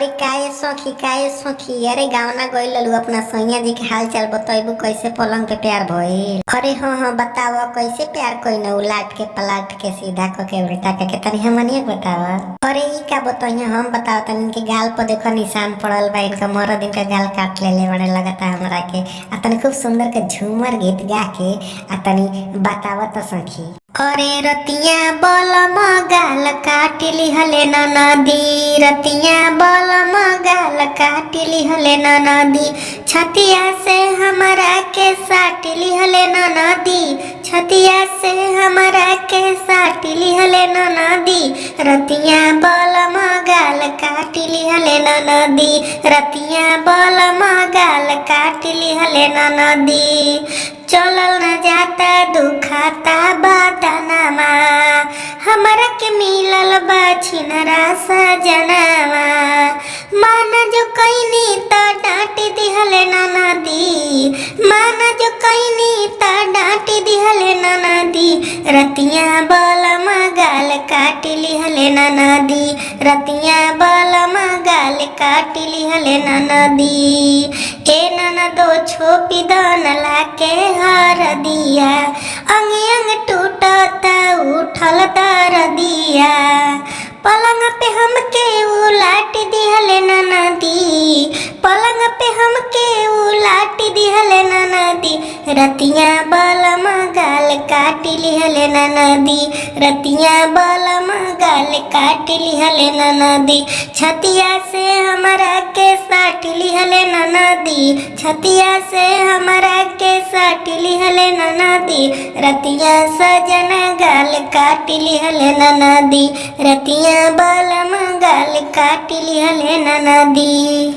अरे काहे सखी अरे गावना गइल ललू अपना सैया जी के हाल चाल बतैबू कैसे पलंग पे प्यार भइल। अरे हाँ बताव कैसे प्यार कइल उलाट के पलाट के सीधा क के उल्टा के तनी हमनिए बताव। अरे ई का बताइए हम बताव तनी इनके गाल पर देखो निशान पड़ल बा इनका मरद इनका गाल काट लेले बड़े लगता हमरा के आ तनी खूब सुंदर के झूमर गीत गा के आ तनी बताव त सखी। अरे रतिया बलम गाल काटिली हले नदी रतिया बलम गाल काटिली हले नदी छतिया से हमरा के साटिली हले नदी छतिया से हमरा के साटिली हले नदी रतिया बलम गाल काटिली हले नदी रतिया बलम गाल काटिली हले नदी चलल न जाता दुखाता बदनमा हमरा के मिलल बा छिनरा सजनवा माना जो कैनी त डांट दिहले नदी माना जो कैनी त डांट दिहले नदी रतिया बलम गाल काटिली हले नदी रतिया बलम गाल काटिली हले नदी ए ननदो छोपी दन लाके हर दिया अंग अंग टूटता उठल दर दिया पलंग पे हमके उलाट दिहले नदी पलंग पे हमके उलाट दिहले नदी रतिया बलम गाल काटिली हले नदी रतिया बलम गाल काटिली हले नदी छतिया से हमरा के साटिली हले नदी छतिया से हमरा के साटिली हले नदी रतिया सजन गाल काटिली हले नदी रतिया बलम गाल काटिली हले नदी।